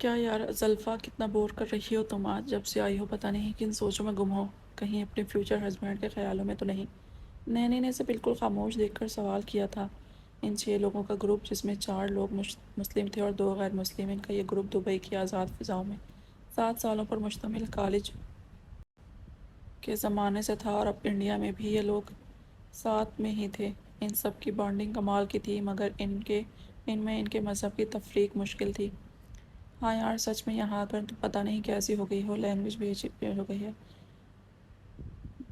کیا یار زلفا کتنا بور کر رہی ہو تم آج جب سے آئی ہو، پتہ نہیں کن سوچوں میں گم ہو، کہیں اپنے فیوچر ہسبینڈ کے خیالوں میں تو نہیں؟ نینی نے اسے بالکل خاموش دیکھ کر سوال کیا تھا۔ ان 6 لوگوں کا گروپ، جس میں 4 لوگ مسلم تھے اور 2 غیر مسلم، ان کا یہ گروپ دبئی کی آزاد فضاؤں میں 7 سالوں پر مشتمل کالج کے زمانے سے تھا، اور اب انڈیا میں بھی یہ لوگ ساتھ میں ہی تھے۔ ان سب کی بانڈنگ کمال کی تھی، مگر ان کے مذہب کی تفریق مشکل تھی۔ ہاں یار، سچ میں یہاں پر تو پتہ نہیں کیسی ہو گئی ہو، لینگویج بھی عجیب ہو گئی ہے۔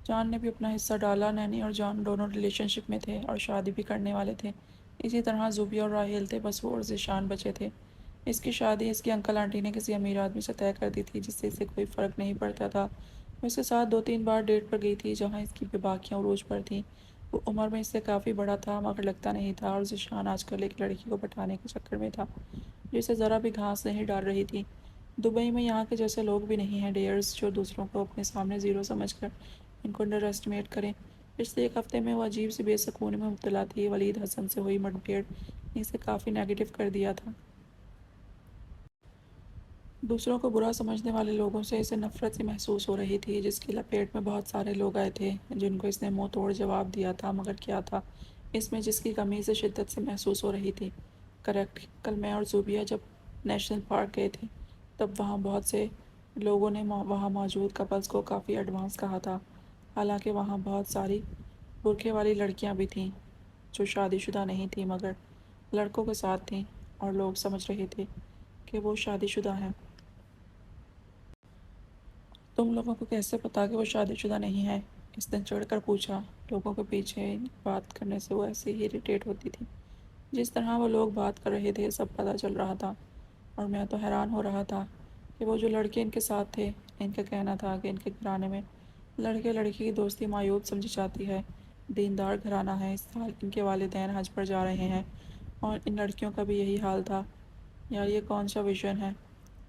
جان نے بھی اپنا حصہ ڈالا۔ نینی اور جان دونوں ریلیشن شپ میں تھے اور شادی بھی کرنے والے تھے۔ اسی طرح زوبی اور راحیل تھے، بس وہ اور ذیشان بچے تھے۔ اس کی شادی اس کے انکل آنٹی نے کسی امیر آدمی سے طے کر دی تھی، جس سے اسے کوئی فرق نہیں پڑتا تھا۔ وہ اس کے ساتھ 2-3 بار ڈیٹ پر گئی تھی، جہاں اس کی باکیاں عروج پر تھیں۔ وہ عمر میں اس سے کافی بڑا تھا، مگر لگتا نہیں تھا، اور ذیشان آج کل ایک لڑکی کو پٹانے کے چکر میں تھا جو اسے ذرا بھی گھاس نہیں ڈال رہی تھی۔ دبئی میں یہاں کے جیسے لوگ بھی نہیں ہیں ڈیئرز، جو دوسروں کو اپنے سامنے زیرو سمجھ کر ان کو انڈر ایسٹیمیٹ کریں۔ پچھلے ایک ہفتے میں وہ عجیب سی بے سکونی میں مبتلا تھی۔ ولید حسن سے ہوئی مڈ بھیڑ نے اسے کافی نیگیٹو کر دیا تھا۔ دوسروں کو برا سمجھنے والے لوگوں سے اسے نفرت سی محسوس ہو رہی تھی، جس کی لپیٹ میں بہت سارے لوگ آئے تھے جن کو اس نے منہ توڑ جواب دیا تھا، مگر کیا تھا اس میں جس کی کمی سے شدت سے محسوس ہو رہی تھی؟ کریکٹ، کل میں اور زوبیہ جب نیشنل پارک گئے تھے، تب وہاں بہت سے لوگوں نے وہاں موجود کپلز کو کافی ایڈوانس کہا تھا۔ حالانکہ وہاں بہت ساری برقعے والی لڑکیاں بھی تھیں جو شادی شدہ نہیں تھیں مگر لڑکوں کے ساتھ تھیں، اور لوگ سمجھ رہے تھے کہ وہ شادی شدہ ہیں۔ تم لوگوں کو کیسے پتا کہ وہ شادی شدہ نہیں ہے؟ اس نے چڑھ کر پوچھا۔ لوگوں کے پیچھے بات کرنے سے وہ ایسے ہی اریٹیٹ ہوتی تھی۔ جس طرح وہ لوگ بات کر رہے تھے سب پتہ چل رہا تھا، اور میں تو حیران ہو رہا تھا کہ وہ جو لڑکے ان کے ساتھ تھے، ان کا کہنا تھا کہ ان کے گھرانے میں لڑکے لڑکی کی دوستی معیوب سمجھی جاتی ہے۔ دیندار گھرانہ ہے، اس سال ان کے والدین حج پر جا رہے ہیں، اور ان لڑکیوں کا بھی یہی حال تھا۔ یار یہ کون سا ویژن ہے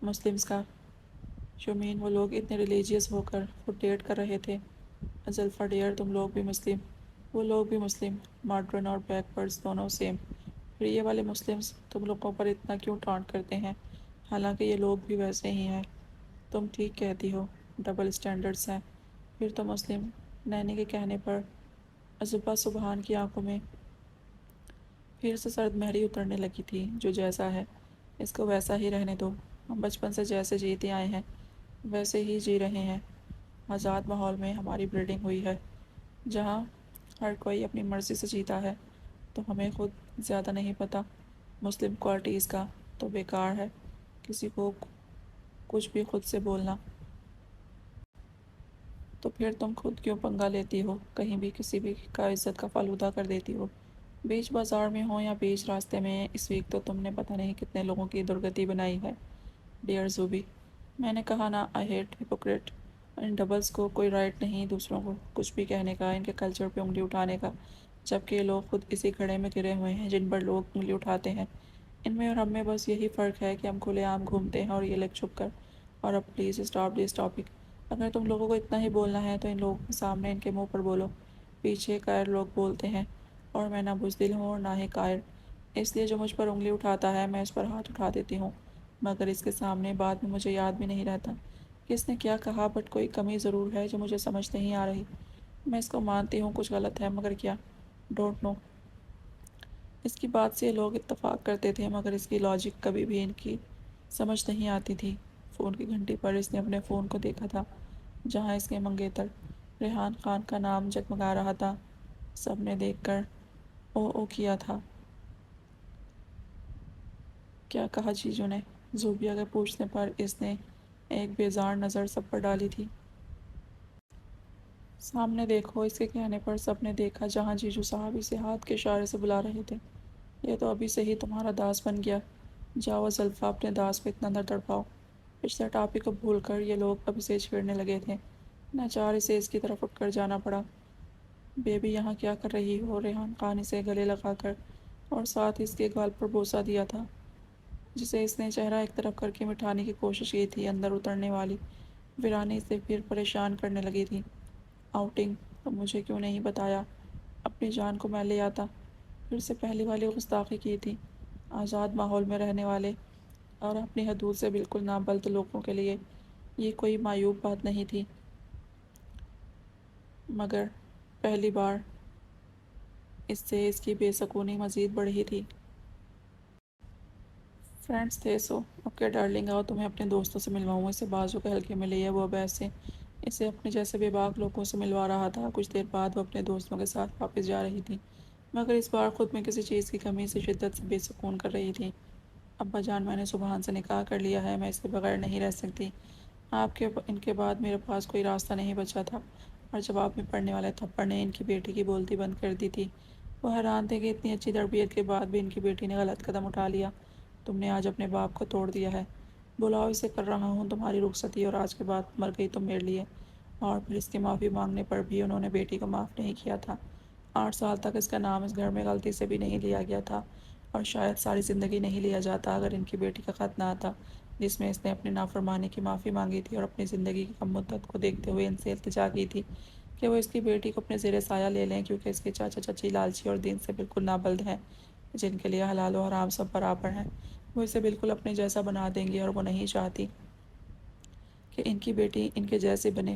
مسلمز کا؟ شومین، وہ لوگ اتنے ریلیجیس ہو کر خود ڈیٹ کر رہے تھے۔ زلفا ڈیئر، تم لوگ بھی مسلم، وہ لوگ بھی مسلم، ماڈرن اور بیک ورڈز دونوں سیم۔ پھر یہ والے مسلمز تم لوگوں پر اتنا کیوں ٹانٹ کرتے ہیں، حالانکہ یہ لوگ بھی ویسے ہی ہیں؟ تم ٹھیک کہتی ہو، ڈبل اسٹینڈرڈز ہیں۔ پھر تو مسلم، نینی کے کہنے پر عزبہ سبحان کی آنکھوں میں پھر سے سرد مہری اترنے لگی تھی۔ جو جیسا ہے اس کو ویسا ہی رہنے دو، ہم بچپن سے جیسے جیتے آئے ہیں ویسے ہی جی رہے ہیں۔ آزاد ماحول میں ہماری بریڈنگ ہوئی ہے، جہاں ہر کوئی اپنی مرضی سے جیتا ہے، تو ہمیں خود زیادہ نہیں پتہ مسلم کوالٹیز کا، تو بیکار ہے کسی کو کچھ بھی خود سے بولنا۔ تو پھر تم خود کیوں پنگا لیتی ہو، کہیں بھی کسی بھی کا عزت کا فالودہ کر دیتی ہو؟ بیچ بازار میں ہو یا بیچ راستے میں، اس ویک تو تم نے پتہ نہیں کتنے لوگوں کی درگتی بنائی ہے۔ ڈیئر زوبی، میں نے کہا نا، I hate hypocrite. In doubles کو کوئی رائٹ نہیں دوسروں کو کچھ بھی کہنے کا، ان کے کلچر پہ انگلی اٹھانے کا، جبکہ یہ لوگ خود اسی گھڑے میں گرے ہوئے ہیں جن پر لوگ انگلی اٹھاتے ہیں۔ ان میں اور ہم میں بس یہی فرق ہے کہ ہم کھلے عام گھومتے ہیں اور یہ لوگ چھپ کر۔ اور اب پلیز اسٹاپ دس ٹاپک۔ اگر تم لوگوں کو اتنا ہی بولنا ہے تو ان لوگوں کے سامنے ان کے منہ پر بولو۔ پیچھے قائر لوگ بولتے ہیں، اور میں نہ بزدل ہوں اور نہ ہی قائر، اس لیے جو مجھ پر انگلی اٹھاتا ہے میں اس پر ہاتھ اٹھا دیتی ہوں، مگر اس کے سامنے بعد میں مجھے یاد بھی نہیں رہتا کہ اس نے کیا کہا۔ بٹ کوئی کمی ضرور ہے جو مجھے سمجھ نہیں آ رہی۔ میں اس کو مانتی ہوں کچھ غلط ہے، مگر کیا؟ Don't know. اس کی بات سے یہ لوگ اتفاق کرتے تھے، مگر اس کی لاجک کبھی بھی ان کی سمجھ نہیں آتی تھی۔ فون کی گھنٹی پر اس نے اپنے فون کو دیکھا تھا، جہاں اس کے منگیتر ریحان خان کا نام جگمگا رہا تھا۔ سب نے دیکھ کر او او کیا تھا۔ کیا کہا جیجو نے؟ زوبیہ کے پوچھنے پر اس نے ایک بیزار نظر سب پر ڈالی تھی۔ سامنے دیکھو، اس کے کہنے پر سب نے دیکھا جہاں جیجو صاحب اسے ہاتھ کے اشارے سے بلا رہے تھے۔ یہ تو ابھی سے ہی تمہارا داس بن گیا، جاؤ زلفا اپنے داس کو اتنا نہ تڑپاؤ۔ پچھلے ٹاپک کو بھول کر یہ لوگ اب اسے چھیڑنے لگے تھے، ناچار اسے اس کی طرف اٹھ کر جانا پڑا۔ بیبی یہاں کیا کر رہی ہو؟ ریحان خان اسے گلے لگا کر اور ساتھ اس کے گال پر بوسہ دیا تھا، جسے اس نے چہرہ ایک طرف کر کے مٹھانے کی کوشش کی تھی۔ اندر اترنے والی ویرانی سے پھر پریشان کرنے لگی تھی۔ آؤٹنگ؟ تم مجھے کیوں نہیں بتایا؟ اپنی جان کو میں لے آتا۔ پھر سے پہلی والی گستاخی کی تھی۔ آزاد ماحول میں رہنے والے اور اپنی حدود سے بالکل نابلد لوگوں کے لیے یہ کوئی معیوب بات نہیں تھی، مگر پہلی بار اس سے اس کی بے سکونی مزید بڑھی تھی۔ فرینڈس تھے سو اوکے ڈارلنگ، آؤ تمہیں اپنے دوستوں سے ملواؤں۔ اسے بازو کے ہلکے میں لیے وہ اب ایسے اسے اپنے جیسے بے باک لوگوں سے ملوا رہا تھا۔ کچھ دیر بعد وہ اپنے دوستوں کے ساتھ واپس جا رہی تھی، مگر اس بار خود میں کسی چیز کی کمی سے شدت سے بے سکون کر رہی تھی۔ ابا جان، میں نے سبحان سے نکاح کر لیا ہے، میں اس کے بغیر نہیں رہ سکتی۔ ان کے بعد میرے پاس کوئی راستہ نہیں بچا تھا، اور جواب میں پڑنے والے تھپڑ نے ان کی بیٹی کی بولتی بند کر دی تھی۔ وہ حیران تھے کہ اتنی اچھی تربیت کے بعد بھی ان کی بیٹی نے غلط قدم اٹھا لیا۔ تم نے آج اپنے باپ کو توڑ دیا ہے۔ بلاؤ اسے، کر رہا ہوں تمہاری رخصتی، اور آج کے بعد مر گئی تم میرے لیے۔ اور پھر اس کے معافی مانگنے پر بھی انہوں نے بیٹی کو معاف نہیں کیا تھا۔ 8 سال تک اس کا نام اس گھر میں غلطی سے بھی نہیں لیا گیا تھا، اور شاید ساری زندگی نہیں لیا جاتا اگر ان کی بیٹی کا خط نہ آتا جس میں اس نے اپنی نافرمانی کی معافی مانگی تھی اور اپنی زندگی کی کم مدت کو دیکھتے ہوئے ان سے التجا کی تھی کہ وہ اس کی بیٹی کو اپنے زیر سایہ لے لیں، کیونکہ اس کے چاچا چاچی لالچی اور دین سے بالکل نابلد ہیں، جن کے لیے حلال و حرام سب برابر ہیں۔ وہ اسے بالکل اپنے جیسا بنا دیں گے، اور وہ نہیں چاہتی کہ ان کی بیٹی ان کے جیسے بنے۔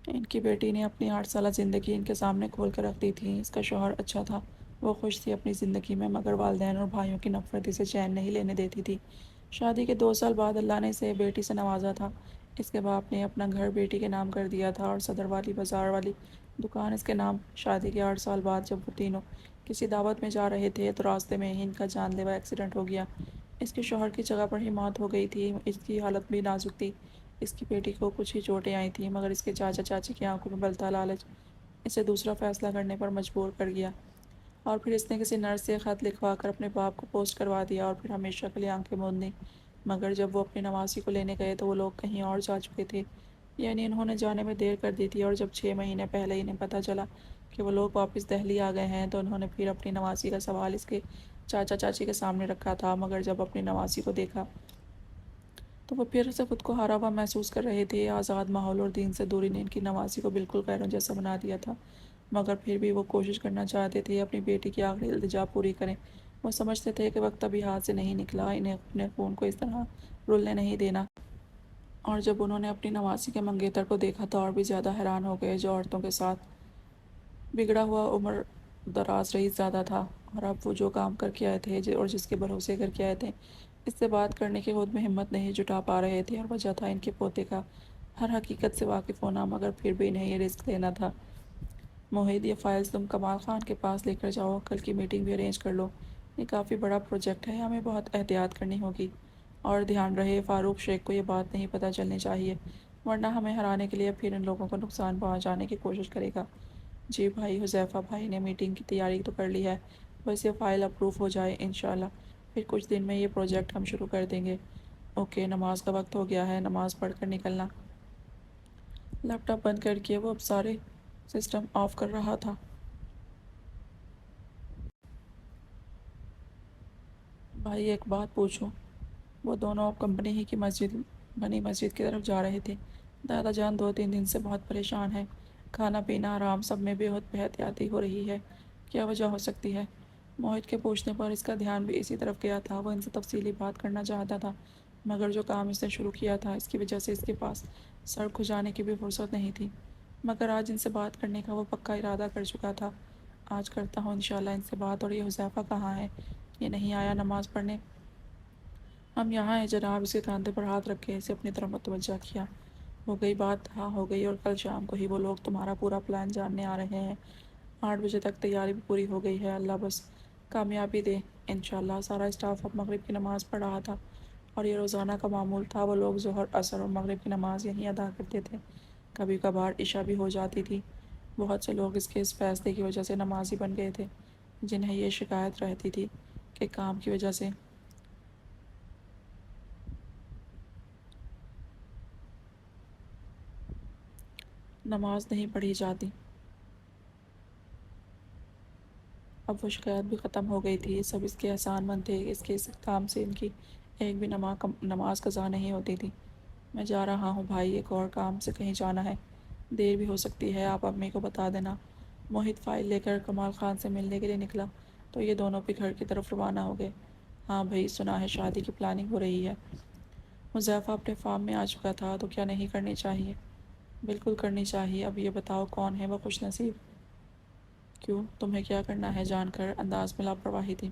ان کی بیٹی نے اپنی 8 سالہ زندگی ان کے سامنے کھول کر رکھ دی تھی۔ اس کا شوہر اچھا تھا، وہ خوش تھی اپنی زندگی میں، مگر والدین اور بھائیوں کی نفرت اسے چین نہیں لینے دیتی تھی۔ شادی کے 2 سال بعد اللہ نے اسے بیٹی سے نوازا تھا۔ اس کے باپ نے اپنا گھر بیٹی کے نام کر دیا تھا، اور صدر والی بازار والی دکان اس کے نام۔ شادی کے 8 سال بعد جب وہ تینوں کسی دعوت میں جا رہے تھے تو راستے میں ہی ان کا جان لیوا ایکسیڈنٹ ہو گیا۔ اس کے شوہر کی جگہ پر ہی موت ہو گئی تھی۔ اس کی حالت بھی نازک تھی، اس کی بیٹی کو کچھ ہی چوٹیں آئی تھیں، مگر اس کے چاچا چاچی کی آنکھوں میں بلتا لالچ اسے دوسرا فیصلہ کرنے پر مجبور کر گیا، اور پھر اس نے کسی نرس سے خط لکھوا کر اپنے باپ کو پوسٹ کروا دیا اور پھر ہمیشہ کے لیے آنکھیں موند لیں۔ مگر جب وہ اپنی نواسی کو لینے گئے تو وہ لوگ کہیں اور جا چکے تھے، یعنی انہوں نے جانے میں دیر کر دی تھی، اور جب 6 مہینے پہلے انہیں پتہ چلا کہ وہ لوگ واپس دہلی آ گئے ہیں تو انہوں نے پھر اپنی نواسی کا سوال اس کے چاچا چاچی کے سامنے رکھا تھا۔ مگر جب اپنی نواسی کو دیکھا تو وہ پھر سے خود کو ہارا ہوا محسوس کر رہے تھے۔ آزاد ماحول اور دین سے دوری نے ان کی نواسی کو بالکل غیروں جیسا بنا دیا تھا، مگر پھر بھی وہ کوشش کرنا چاہتے تھے اپنی بیٹی کی آخری التجا پوری کریں۔ وہ سمجھتے تھے کہ وقت ابھی ہاتھ سے نہیں نکلا، انہیں اپنے خون کو اس طرح رلنے نہیں دینا۔ اور جب انہوں نے اپنی نواسی کے منگیتر کو دیکھا تو اور بھی زیادہ حیران ہو گئے، جو عورتوں کے ساتھ بگڑا ہوا عمر دراز رئیس زیادہ تھا، اور اب وہ جو کام کر کے آئے تھے اور جس کے بھروسے کر کے آئے تھے، اس سے بات کرنے کی خود میں ہمت نہیں جٹا پا رہے تھے، اور وجہ تھا ان کے پوتے کا ہر حقیقت سے واقف ہونا، مگر پھر بھی انہیں یہ رسک لینا تھا۔ موحد، یہ فائلز تم کمال خان کے پاس لے کر جاؤ، کل کی میٹنگ بھی ارینج کر لو۔ یہ کافی بڑا پروجیکٹ ہے، ہمیں بہت احتیاط کرنی ہوگی، اور دھیان رہے فاروق شیخ کو یہ بات نہیں پتہ چلنی چاہیے، ورنہ ہمیں ہرانے کے لیے پھر ان لوگوں کو نقصان پہنچانے کی کوشش کرے گا۔ جی بھائی، حذیفہ بھائی نے میٹنگ کی تیاری تو کر لی ہے، بس یہ فائل اپروو ہو جائے انشاءاللہ، پھر کچھ دن میں یہ پروجیکٹ ہم شروع کر دیں گے۔ اوکے، نماز کا وقت ہو گیا ہے، نماز پڑھ کر نکلنا۔ لیپ ٹاپ بند کر کے وہ اب سارے سسٹم آف کر رہا تھا۔ بھائی ایک بات پوچھوں؟ وہ دونوں اب کمپنی ہی کی بنی مسجد کی طرف جا رہے تھے۔ دادا جان 2-3 دن سے بہت پریشان ہیں، کھانا پینا آرام سب میں بے احتیاطی ہو رہی ہے، کیا وجہ ہو سکتی ہے؟ موہت کے پوچھنے پر اس کا دھیان بھی اسی طرف گیا تھا۔ وہ ان سے تفصیلی بات کرنا چاہتا تھا، مگر جو کام اس نے شروع کیا تھا اس کی وجہ سے اس کے پاس سر کھجانے کی بھی فرصت نہیں تھی، مگر آج ان سے بات کرنے کا وہ پکا ارادہ کر چکا تھا۔ آج کرتا ہوں انشاءاللہ ان سے بات۔ اور یہ حذیفہ کہاں ہے؟ یہ نہیں آیا نماز پڑھنے؟ ہم یہاں ہیں جناب۔ اس کے کاندھے پر ہاتھ رکھ کے اسے اپنی طرف متوجہ کیا۔ ہو گئی بات؟ ہاں ہو گئی، اور کل شام کو ہی وہ لوگ تمہارا پورا پلان جاننے آ رہے ہیں۔ 8 بجے تک تیاری بھی پوری ہو گئی ہے، اللہ بس کامیابی دے انشاءاللہ۔ سارا اسٹاف اب مغرب کی نماز پڑھ رہا تھا، اور یہ روزانہ کا معمول تھا۔ وہ لوگ ظہر، عصر اور مغرب کی نماز یہیں ادا کرتے تھے، کبھی کبھار عشاء بھی ہو جاتی تھی۔ بہت سے لوگ اس فیصلے کی وجہ سے نمازی بن گئے تھے، جنہیں یہ شکایت رہتی تھی کہ کام کی وجہ سے نماز نہیں پڑھی جاتی۔ اب وہ شکایت بھی ختم ہو گئی تھی، سب اس کے احسان مند تھے، اس کے کام سے ان کی ایک بھی نماز قضا نہیں ہوتی تھی۔ میں جا رہا ہوں بھائی، ایک اور کام سے کہیں جانا ہے، دیر بھی ہو سکتی ہے، آپ امی کو بتا دینا۔ موہت فائل لے کر کمال خان سے ملنے کے لیے نکلا تو یہ دونوں بھی گھر کی طرف روانہ ہو گئے۔ ہاں بھائی، سنا ہے شادی کی پلاننگ ہو رہی ہے۔ حذیفہ اپنے فارم میں آ چکا تھا تو کیا نہیں کرنی چاہیے؟ بالکل کرنی چاہیے۔ اب یہ بتاؤ کون ہے وہ خوش نصیب؟ کیوں، تمہیں کیا کرنا ہے؟ جان کر انداز میں لاپرواہی تھی۔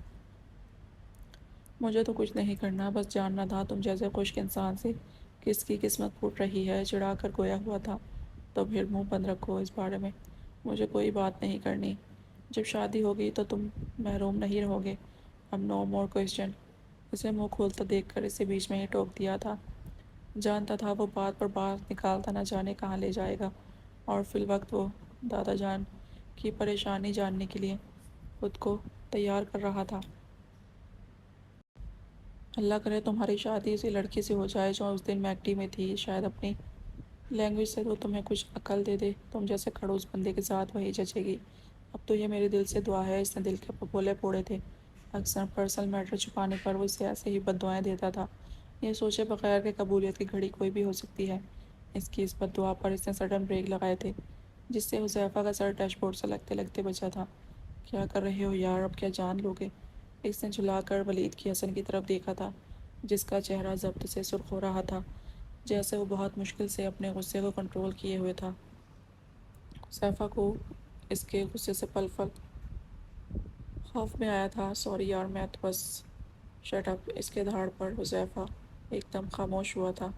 مجھے تو کچھ نہیں کرنا، بس جاننا تھا تم جیسے خشک انسان سے کس کی قسمت پھوٹ رہی ہے۔ چڑھا کر گویا ہوا تھا تو پھر منہ بند رکھو اس بارے میں، مجھے کوئی بات نہیں کرنی۔ جب شادی ہوگی تو تم محروم نہیں رہو گے۔ اب نو مور کوئسچن۔ اسے منہ کھولتا دیکھ کر اسے بیچ میں ہی ٹوک دیا تھا۔ جانتا تھا وہ بات پر بات نکالتا نہ جانے کہاں لے جائے گا، اور فی الوقت وہ دادا جان کی پریشانی جاننے کے لیے خود کو تیار کر رہا تھا۔ اللہ کرے تمہاری شادی اسی لڑکی سے ہو جائے جو اس دن میکٹی میں تھی، شاید اپنی لینگویج سے تو تمہیں کچھ عقل دے دے۔ تم جیسے کھڑوس بندے کے ساتھ وہی جچے گی۔ اب تو یہ میری دل سے دعا ہے۔ اس نے دل کے پھپھولے پھوڑے تھے۔ اکثر پرسنل میٹر چھپانے پر وہ اسے ایسے ہی بد دعائیں دیتا تھا، یہ سوچے بغیر کہ قبولیت کی گھڑی کوئی بھی ہو سکتی ہے۔ اس کی اس بد دعا پر اس نے سڈن بریک لگائے تھے، جس سے حذیفہ کا سر ڈیش بورڈ سے لگتے لگتے بچا تھا۔ کیا کر رہے ہو یار، اب کیا جان لو گے؟ اس نے جھلا کر ولید کی حسن کی طرف دیکھا تھا، جس کا چہرہ ضبط سے سرخ ہو رہا تھا، جیسے وہ بہت مشکل سے اپنے غصے کو کنٹرول کیے ہوئے تھا۔ حذیفہ کو اس کے غصے سے پل پل خوف میں آیا تھا۔ سوری یار، میں تو بس شٹ اپ۔ اس کے دھاڑ پر حذیفہ ایک دم خاموش ہوا تھا۔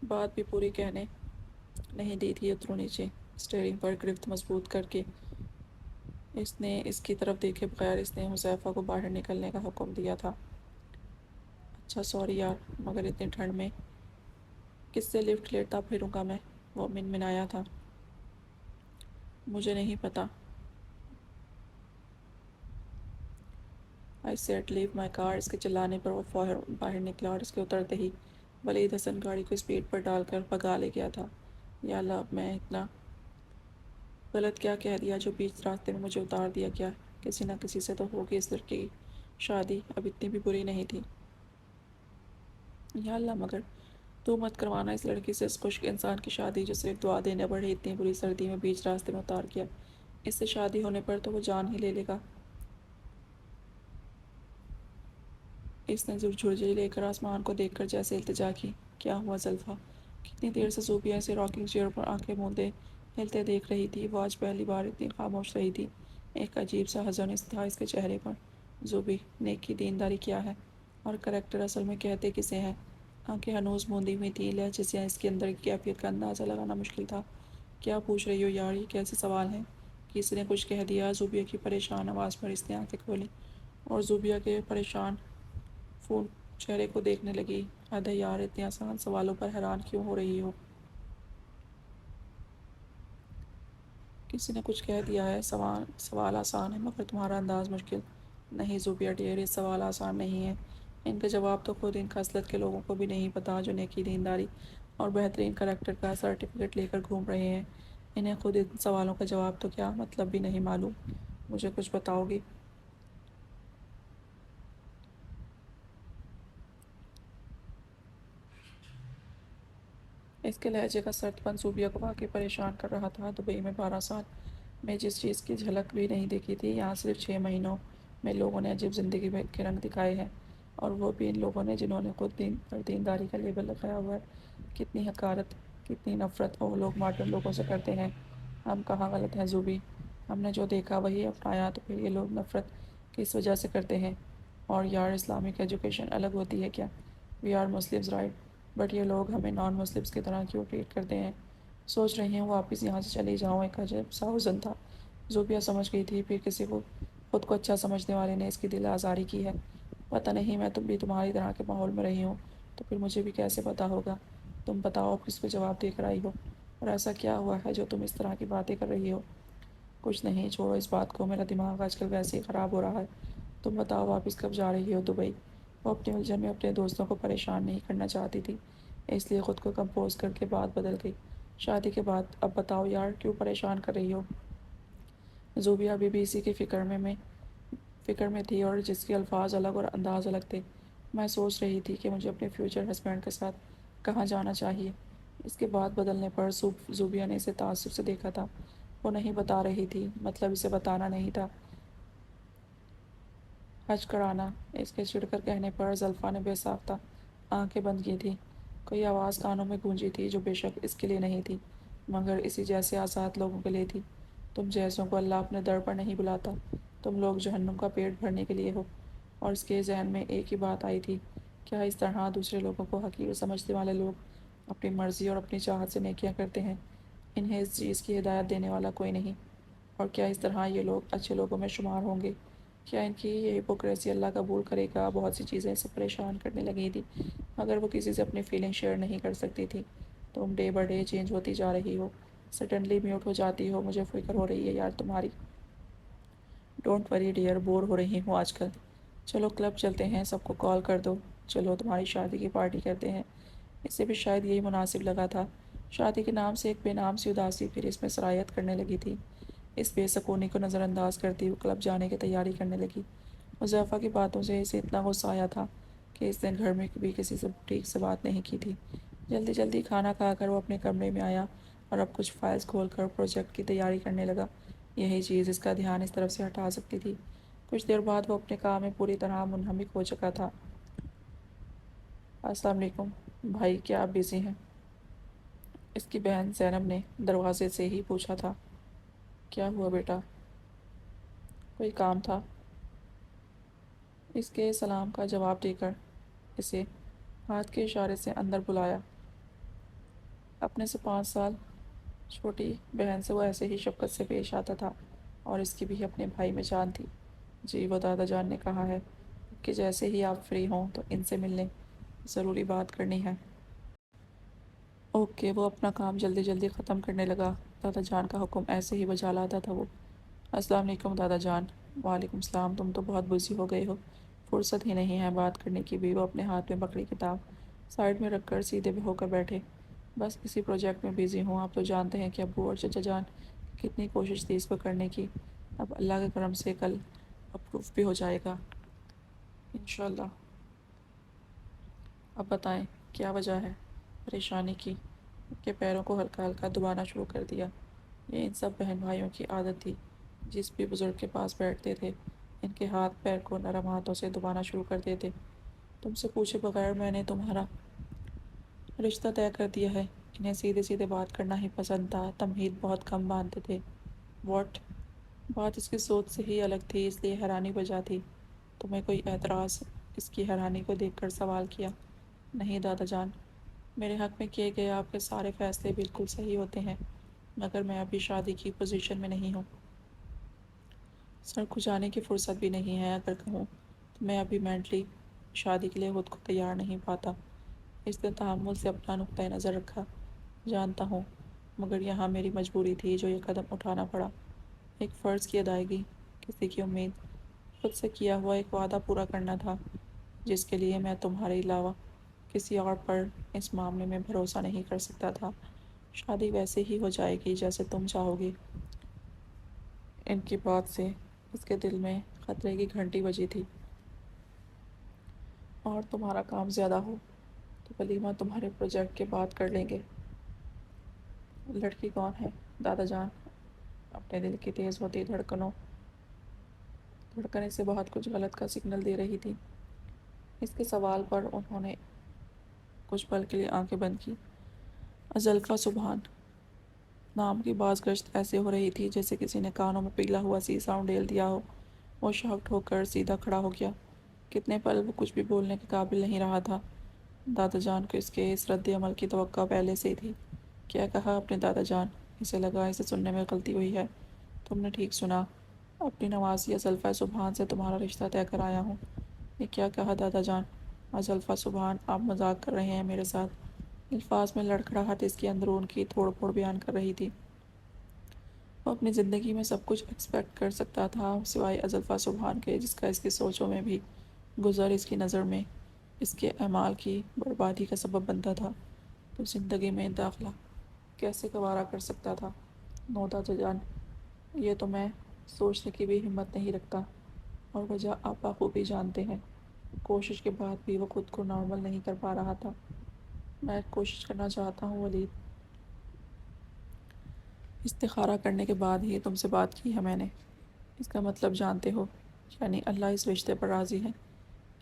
بات بھی پوری کہنے نہیں دی تھی۔ اترو نیچے۔ اسٹیئرنگ پر گرفت مضبوط کر کے اس نے اس کی طرف دیکھے بغیر اس نے حذیفہ کو باہر نکلنے کا حکم دیا تھا۔ اچھا سوری یار، مگر اتنی ٹھنڈ میں کس سے لفٹ لیتا پھروں گا میں؟ وہ منمنایا تھا۔ مجھے نہیں پتا۔ I said leave my car۔ اس کے چلانے پر وہ فوراً باہر نکلا اور اس کے اترتے ہی ولید حسن گاڑی کو اسپیڈ پر ڈال کر بھگا لے گیا تھا۔ یا اللہ، اب میں اتنا غلط کیا کہہ دیا جو بیچ راستے میں مجھے اتار دیا گیا؟ کسی نہ کسی سے تو ہوگی اس لڑکی کی شادی، اب اتنی بھی بری نہیں تھی۔ یا اللہ، مگر تو مت کروانا اس لڑکی سے اس خشک انسان کی شادی جو صرف دعا دینے پڑے اتنی بری سردی میں بیچ راستے میں اتار کیا۔ اس سے شادی ہونے پر تو وہ جان ہی لے لے گا۔ اس نے جھرجھری لے کر آسمان کو دیکھ کر جیسے التجا کی۔ کیا ہوا زلفا؟ کتنی دیر سے زوبیہ اسے راکنگ چیئر پر آنکھیں موندے ہلتے دیکھ رہی تھی۔ وہ آج پہلی بار اتنی خاموش رہی تھی۔ ایک عجیب سا حزن تھا اس کے چہرے پر۔ زوبی، نیکی دینداری کیا ہے؟ اور کریکٹر اصل میں کہتے کسے ہیں؟ آنکھیں ہنوز موندی ہوئی تھیں، لہجے سے اس کے اندر کی کیفیت کا اندازہ لگانا مشکل تھا۔ کیا پوچھ رہی ہو یار، یہ کیسے سوال ہیں؟ کسی نے کچھ کہہ دیا؟ زوبیہ کی پریشان آواز پر اس نے آنکھیں کھولی اور زوبیہ کے پریشان فون چہرے کو دیکھنے لگی۔ حد ہے یار، اتنے آسان سوالوں پر حیران کیوں ہو رہی ہو؟ کسی نے کچھ کہہ دیا ہے؟ سوال آسان ہے مگر تمہارا انداز مشکل۔ نہیں زوبیہ ڈیئر، یہ سوال آسان نہیں ہے۔ ان کے جواب تو خود ان خصلت کے لوگوں کو بھی نہیں پتا جو نیکی دینداری اور بہترین کریکٹر کا سرٹیفکیٹ لے کر گھوم رہے ہیں۔ انہیں خود ان سوالوں کا جواب تو کیا مطلب بھی نہیں معلوم۔ مجھے کچھ بتاؤ گی؟ اس کے لہجے کا سرد پن زوبیہ کو واقعی پریشان کر رہا تھا۔ دبئی میں 12 سال میں جس چیز کی جھلک بھی نہیں دیکھی تھی، یہاں صرف 6 مہینوں میں لوگوں نے عجیب زندگی کے رنگ دکھائے ہیں، اور وہ بھی ان لوگوں نے جنہوں نے خود دین پر دینداری کا لیبل لگایا ہوا ہے۔ کتنی حقارت، کتنی نفرت وہ لوگ ماڈرن لوگوں سے کرتے ہیں۔ ہم کہاں غلط ہیں زوبی؟ ہم نے جو دیکھا وہی اپنایا، تو پھر یہ لوگ نفرت کس وجہ سے کرتے ہیں؟ اور یار، اسلامک ایجوکیشن الگ ہوتی ہے کیا؟ We are Muslims right, but یہ لوگ ہمیں نان مسلمز کی طرح کیوں ٹریٹ کرتے ہیں؟ سوچ رہی ہوں واپس یہاں سے چلی جاؤں۔ ایک عجیب سا حزن تھا۔ زوبیہ سمجھ گئی تھی پھر کسی کو خود کو اچھا سمجھنے والے نے اس کی دل آزاری کی ہے۔ پتہ نہیں، میں تم بھی تمہاری طرح کے ماحول میں رہی ہوں تو پھر مجھے بھی کیسے پتہ ہوگا؟ تم بتاؤ، کس کو جواب دے کر آئی ہو؟ اور ایسا کیا ہوا ہے جو تم اس طرح کی باتیں کر رہی ہو؟ کچھ نہیں، چھوڑو اس بات کو، میرا دماغ آج کل ویسے ہی خراب ہو رہا ہے۔ تم بتاؤ واپس کب جا رہی ہو دبئی؟ وہ اپنی الجھن میں اپنے دوستوں کو پریشان نہیں کرنا چاہتی تھی، اس لیے خود کو کمپوز کر کے بات بدل گئی۔ شادی کے بعد اب بتاؤ یار، کیوں پریشان کر رہی ہو؟ زوبیہ ابھی بھی اسی کی فکر میں تھی، اور جس کے الفاظ الگ اور انداز الگ تھے۔ میں سوچ رہی تھی کہ مجھے اپنے فیوچر ہسبینڈ کے ساتھ کہاں جانا چاہیے۔ اس کے بعد بدلنے پر زوبیہ نے اسے تعصب سے دیکھا تھا۔ وہ نہیں بتا رہی تھی، مطلب اسے بتانا نہیں تھا۔ حج کرانا، اس کے چڑھ کر کہنے پر زلفا نے بے ساختہ آنکھیں بند کی تھیں۔ کوئی آواز کانوں میں گونجی تھی جو بے شک اس کے لیے نہیں تھی مگر اسی جیسے آزاد لوگوں کے لیے تھی۔ تم جیسوں کو اللہ اپنے در پر نہیں بلاتا، تم لوگ جہنم کا پیٹ بھرنے کے لیے ہو۔ اور اس کے ذہن میں ایک ہی بات آئی تھی، کیا اس طرح دوسرے لوگوں کو حقیر سمجھنے والے لوگ اپنی مرضی اور اپنی چاہت سے نیکیاں کرتے ہیں؟ انہیں اس چیز کی ہدایت دینے والا کوئی نہیں۔ اور کیا اس طرح یہ لوگ اچھے لوگوں میں شمار ہوں گے؟ کیا ان کی یہ ہپوکریسی اللہ قبول کرے گا؟ بہت سی چیزیں اسے پریشان کرنے لگی تھی مگر وہ کسی سے اپنی فیلنگ شیئر نہیں کر سکتی تھی۔ تم ڈے بائی ڈے چینج ہوتی جا رہی ہو، سڈنلی میوٹ ہو جاتی ہو، مجھے فکر ہو رہی ہے یار تمہاری۔ ڈونٹ وری ڈیئر، بور ہو رہی ہوں آج کل۔ چلو کلب چلتے ہیں، سب کو کال کر دو، چلو تمہاری شادی کی پارٹی کرتے ہیں۔ اسے بھی شاید یہی مناسب لگا تھا۔ شادی کے نام سے ایک بے نام سی اداسی پھر اس میں سرایت کرنے لگی تھی۔ اس بے سکونی کو نظر انداز کرتی ہوئے کلب جانے کی تیاری کرنے لگی۔ حذیفہ کی باتوں سے اسے اتنا غصہ آیا تھا کہ اس نے گھر میں بھی کسی سے ٹھیک سے بات نہیں کی تھی۔ جلدی جلدی کھانا کھا کر وہ اپنے کمرے میں آیا اور اب کچھ فائلز کھول کر پروجیکٹ کی تیاری کرنے لگا۔ یہی چیز اس کا دھیان اس طرف سے ہٹا سکتی تھی۔ کچھ دیر بعد وہ اپنے کام میں پوری طرح منہمک ہو چکا تھا۔ السلام علیکم بھائی، کیا آپ بزی ہیں؟ اس کی بہن زینب نے دروازے سے ہی پوچھا تھا۔ کیا ہوا بیٹا؟ کوئی کام تھا؟ اس کے سلام کا جواب دے کر اسے ہاتھ کے اشارے سے اندر بلایا۔ اپنے سے 5 سال چھوٹی بہن سے وہ ایسے ہی شفقت سے پیش آتا تھا اور اس کی بھی اپنے بھائی میں جان تھی۔ جی وہ دادا جان نے کہا ہے کہ جیسے ہی آپ فری ہوں تو ان سے مل لیں، ضروری بات کرنی ہے۔ اوکے، وہ اپنا کام جلدی جلدی ختم کرنے لگا۔ دادا جان کا حکم ایسے ہی بجا لاتا تھا وہ۔ السلام علیکم دادا جان۔ وعلیکم السلام، تم تو بہت بزی ہو گئے ہو، فرصت ہی نہیں ہے بات کرنے کی بھی۔ وہ اپنے ہاتھ میں پکڑی کتاب سائیڈ میں رکھ کر سیدھے ہو کر بیٹھے۔ بس اسی پروجیکٹ میں بزی ہوں، آپ تو جانتے ہیں کہ ابو اور چچا جان کی کتنی کوشش تھی اس کو کرنے کی۔ اب اللہ کے کرم سے کل اپروو بھی ہو جائے گا انشاءاللہ۔ اب بتائیں کیا وجہ ہے پریشانی کی؟ ان کے پیروں کو ہلکا ہلکا دبانا شروع کر دیا۔ یہ ان سب بہن بھائیوں کی عادت تھی، جس بھی بزرگ کے پاس بیٹھتے تھے ان کے ہاتھ پیر کو نرم ہاتھوں سے دبانا شروع کر دیتے۔ تم سے پوچھے بغیر میں نے تمہارا رشتہ طے کر دیا ہے۔ انہیں سیدھے سیدھے بات کرنا ہی پسند تھا، تمہید بہت کم باندھتے تھے۔ واٹ؟ بات اس کی سوچ سے ہی الگ تھی، اس لیے حیرانی بجا تھی۔ تمہیں کوئی اعتراض؟ اس کی حیرانی کو دیکھ کر سوال کیا۔ نہیں دادا جان، میرے حق میں کیے گئے آپ کے سارے فیصلے بالکل صحیح ہوتے ہیں مگر میں ابھی شادی کی پوزیشن میں نہیں ہوں۔ سر کھجانے کی فرصت بھی نہیں ہے، اگر کہوں تو میں ابھی مینٹلی شادی کے لیے خود کو تیار نہیں پاتا۔ اس نے تحمل سے اپنا نقطۂ نظر رکھا۔ جانتا ہوں مگر یہاں میری مجبوری تھی جو یہ قدم اٹھانا پڑا۔ ایک فرض کی ادائیگی، کسی کی امید، خود سے کیا ہوا ایک وعدہ پورا کرنا تھا جس کے لیے میں تمہارے علاوہ کسی اور پر اس معاملے میں بھروسہ نہیں کر سکتا تھا۔ شادی ویسے ہی ہو جائے گی جیسے تم چاہو گی۔ ان کی بات سے اس کے دل میں خطرے کی گھنٹی بجی تھی۔ اور تمہارا کام زیادہ ہو تو ولیمہ تمہارے پروجیکٹ کے بعد کر لیں گے۔ لڑکی کون ہے دادا جان؟ اپنے دل کی تیز ہوتی دھڑکن اسے بہت کچھ غلط کا سگنل دے رہی تھی۔ اس کے سوال پر انہوں نے کچھ پل کے لیے آنکھیں بند کی۔ زلفا سبحان نام کی باز گشت ایسے ہو رہی تھی جیسے کسی نے کانوں میں پگھلا ہوا سیسا انڈیل دیا ہو۔ وہ شاکڈ ہو کر سیدھا کھڑا ہو گیا۔ کتنے پل وہ کچھ بھی بولنے کے قابل نہیں رہا تھا۔ دادا جان کو اس کے اس رد عمل کی توقع پہلے سے ہی تھی۔ کیا کہا اپنے دادا جان؟ اسے لگا اسے سننے میں غلطی ہوئی ہے۔ تم نے ٹھیک سنا، اپنی نوازی زلفا سبحان سے تمہارا رشتہ طے کر آیا ہوں۔ یہ کیا کہا دادا جان؟ زلفا سبحان، آپ مذاق کر رہے ہیں میرے ساتھ؟ الفاظ میں لڑکھڑاہٹ اس کی اندرون کی توڑ پھوڑ بیان کر رہی تھی۔ وہ اپنی زندگی میں سب کچھ ایکسپیکٹ کر سکتا تھا سوائے زلفا سبحان کے، جس کا اس کی سوچوں میں بھی گزر اس کی نظر میں اس کے اعمال کی بربادی کا سبب بنتا تھا۔ تو زندگی میں داخلہ کیسے گوارا کر سکتا تھا؟ نو دادا جان، یہ تو میں سوچنے کی بھی ہمت نہیں رکھتا، اور وجہ آپ بخوبی جانتے ہیں۔ کوشش کے بعد بھی وہ خود کو نارمل نہیں کر پا رہا تھا۔ میں کوشش کرنا چاہتا ہوں ولید، استخارہ کرنے کے بعد ہی تم سے بات کی ہے میں نے۔ اس کا مطلب جانتے ہو؟ یعنی اللہ اس رشتے پر راضی ہے۔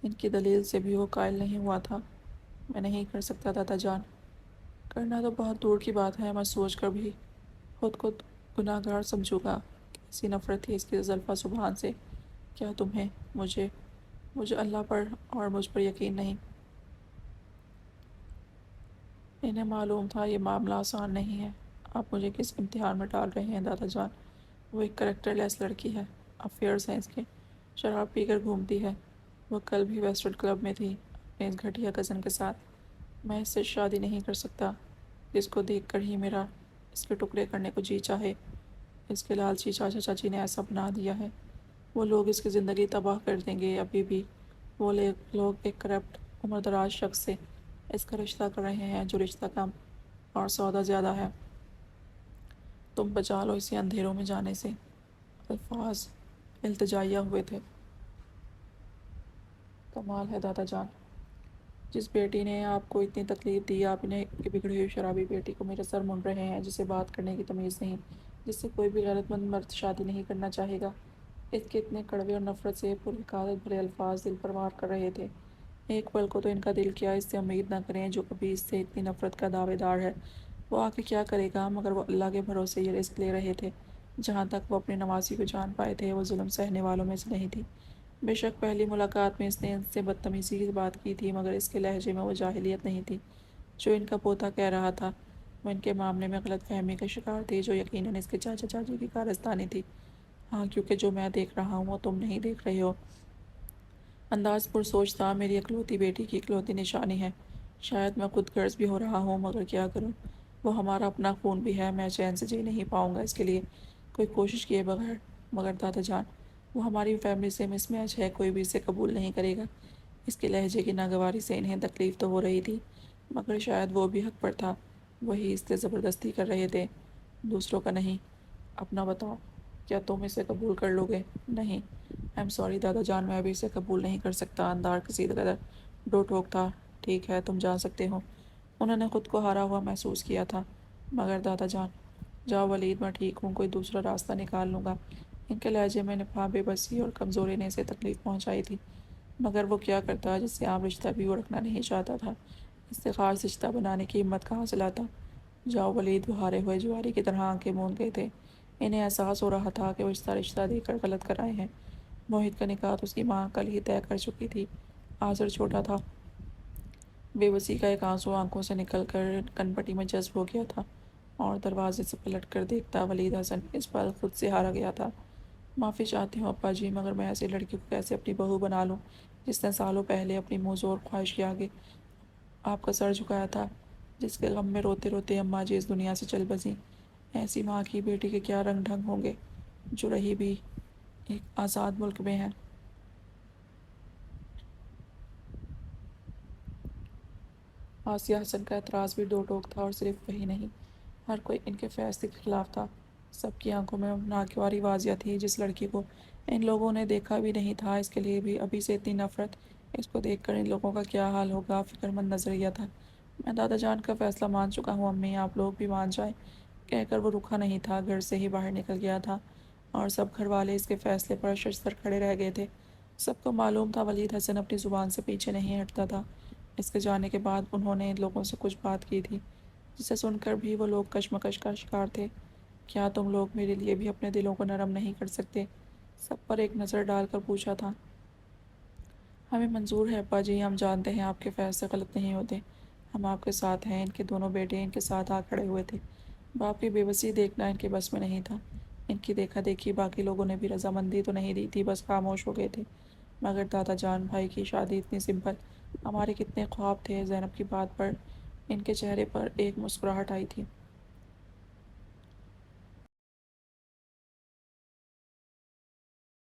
ان کی دلیل سے بھی وہ قائل نہیں ہوا تھا۔ میں نہیں کر سکتا دادا جان۔ کرنا تو بہت دور کی بات ہے، میں سوچ کر بھی خود کو گناہ گار سمجھوں گا۔ کیسی نفرت تھی اس کی زلفہ سبحان سے۔ کیا تمہیں مجھے اللہ پر اور مجھ پر یقین نہیں؟ انہیں معلوم تھا یہ معاملہ آسان نہیں ہے۔ آپ مجھے کس امتحان میں ڈال رہے ہیں دادا جان؟ وہ ایک کریکٹر لیس لڑکی ہے، افیئرز ہیں اس کے، شراب پی کر گھومتی ہے۔ وہ کل بھی ویسٹرن کلب میں تھی اپنے اس گھٹیا کزن کے ساتھ۔ میں اس سے شادی نہیں کر سکتا، جس کو دیکھ کر ہی میرا اس کے ٹکڑے کرنے کو جی چاہے۔ اس کے لالچی چاچا چاچی نے ایسا بنا دیا ہے، وہ لوگ اس کی زندگی تباہ کر دیں گے۔ ابھی بھی وہ لوگ ایک کرپٹ عمر دراز شخص سے اس کا رشتہ کر رہے ہیں، جو رشتہ کم اور سودا زیادہ ہے۔ تم بچا لو اسے اندھیروں میں جانے سے۔ الفاظ التجائیہ ہوئے تھے۔ کمال ہے دادا جان، جس بیٹی نے آپ کو اتنی تکلیف دی، آپ انہیں کی بگڑی ہوئی شرابی بیٹی کو میرے سر مون رہے ہیں، جسے بات کرنے کی تمیز نہیں، جس سے کوئی بھی غیرت مند مرد شادی نہیں کرنا چاہے گا۔ اس کے اتنے کڑوے اور نفرت سے پرحقارت بھرے الفاظ دل پر وار کر رہے تھے۔ ایک پل کو تو ان کا دل کیا اس سے امید نہ کریں جو کبھی اس سے اتنی نفرت کا دعوے دار ہے۔ وہ آگے کیا کرے گا؟ مگر وہ اللہ کے بھروسے یہ رزق لے رہے تھے۔ جہاں تک وہ اپنی نواسی کو جان پائے تھے، وہ ظلم سہنے والوں میں سے نہیں تھی۔ بے شک پہلی ملاقات میں اس نے ان سے بدتمیزی کی بات کی تھی، مگر اس کے لہجے میں وہ جاہلیت نہیں تھی جو ان کا پوتا کہہ رہا تھا۔ وہ ان کے معاملے میں غلط فہمی کا شکار تھی، جو یقیناً اس کے چاچا چاچی کی کارستانی تھی۔ ہاں، کیونکہ جو میں دیکھ رہا ہوں وہ تم نہیں دیکھ رہے ہو۔ انداز پر سوچ تھا، میری اکلوتی بیٹی کی اکلوتی نشانی ہے۔ شاید میں خود غرض بھی ہو رہا ہوں، مگر کیا کروں؟ وہ ہمارا اپنا خون بھی ہے، میں چین سے جی نہیں پاؤں گا اس کے لیے کوئی کوشش کیے بغیر۔ مگر دادا جان، وہ ہماری فیملی سے مس میچ ہے، کوئی بھی اسے قبول نہیں کرے گا۔ اس کے لہجے کی ناگواری سے انہیں تکلیف تو ہو رہی تھی، مگر شاید وہ بھی حق پر تھا۔ وہی اس سے زبردستی کر رہے تھے، دوسروں کا نہیں۔ اپنا بتاؤ، کیا تم اسے قبول کر لو گے؟ نہیں، آئی ایم سوری دادا جان، میں ابھی اسے قبول نہیں کر سکتا۔ اندار کسی قدر ڈو ٹوک تھا۔ ٹھیک ہے، تم جا سکتے ہو۔ انہوں نے خود کو ہارا ہوا محسوس کیا تھا۔ مگر دادا جان، جاؤ ولید، میں ٹھیک ہوں، کوئی دوسرا راستہ نکال لوں گا۔ ان کے لہجے میں نفا، بے بسی اور کمزوری نے اسے تکلیف پہنچائی تھی، مگر وہ کیا کرتا جس سے عام رشتہ بھی وہ رکھنا نہیں چاہتا تھا؟ اس سے خاص رشتہ بنانے کی ہمت کہاں سے لاتا؟ جاؤ ولید، وہ ہارے ہوئے جواری کی طرح آنکھیں موند گئے تھے۔ انہیں احساس ہو رہا تھا کہ وہ رشتہ دے کر غلط کر آئے ہیں۔ موہت کا نکاح اس کی ماں کل ہی طے کر چکی تھی۔ آذر چھوٹا تھا، بے بسی کا ایک آنسو آنکھوں سے نکل کر کنپٹی میں جذب ہو گیا تھا، اور دروازے سے پلٹ کر دیکھتا ولید حسن اس پل خود سے ہارا گیا تھا۔ معافی چاہتی ہوں ابا جی، مگر میں ایسی لڑکی کو کیسے اپنی بہو بنا لوں جس نے سالوں پہلے اپنی منہ زور خواہش کے آگے آپ کا سر جھکایا تھا، جس کے غم میں روتے روتے اماں جی اس دنیا سے چل بسیں۔ ایسی ماں کی بیٹی کے کیا رنگ ڈھنگ ہوں گے، جو رہی بھی ایک آزاد ملک میں ہے۔ آسیہ حسن کا اعتراض بھی دو ٹوک تھا، اور صرف وہی نہیں، ہر کوئی ان کے فیصلے کے خلاف تھا۔ سب کی آنکھوں میں ناگواری واضح تھی۔ جس لڑکی کو ان لوگوں نے دیکھا بھی نہیں تھا، اس کے لیے بھی ابھی سے اتنی نفرت۔ اس کو دیکھ کر ان لوگوں کا کیا حال ہوگا؟ فکر مند نظریہ تھا۔ میں دادا جان کا فیصلہ مان چکا ہوں امی، آپ لوگ بھی مان جائیں، کہہ کر وہ رکا نہیں تھا، گھر سے ہی باہر نکل گیا تھا، اور سب گھر والے اس کے فیصلے پر ششدر کھڑے رہ گئے تھے۔ سب کو معلوم تھا ولید حسن اپنی زبان سے پیچھے نہیں ہٹتا تھا۔ اس کے جانے کے بعد انہوں نے ان لوگوں سے کچھ بات کی تھی، جسے سن کر بھی وہ لوگ کشمکش کا شکار تھے۔ کیا تم لوگ میرے لیے بھی اپنے دلوں کو نرم نہیں کر سکتے؟ سب پر ایک نظر ڈال کر پوچھا تھا۔ ہمیں منظور ہے ابا جی، ہم جانتے ہیں آپ کے فیصلے غلط نہیں ہوتے، ہم آپ کے ساتھ ہیں۔ ان کے دونوں بیٹے ان کے ساتھ آ کھڑے ہوئے تھے۔ باپ کی بے بسی دیکھنا ان کے بس میں نہیں تھا۔ ان کی دیکھا دیکھی باقی لوگوں نے بھی رضامندی تو نہیں دی تھی، بس خاموش ہو گئے تھے۔ مگر دادا جان، بھائی کی شادی اتنی سمپل، ہمارے کتنے خواب تھے۔ زینب کی بات پر ان کے چہرے پر ایک مسکراہٹ آئی تھی۔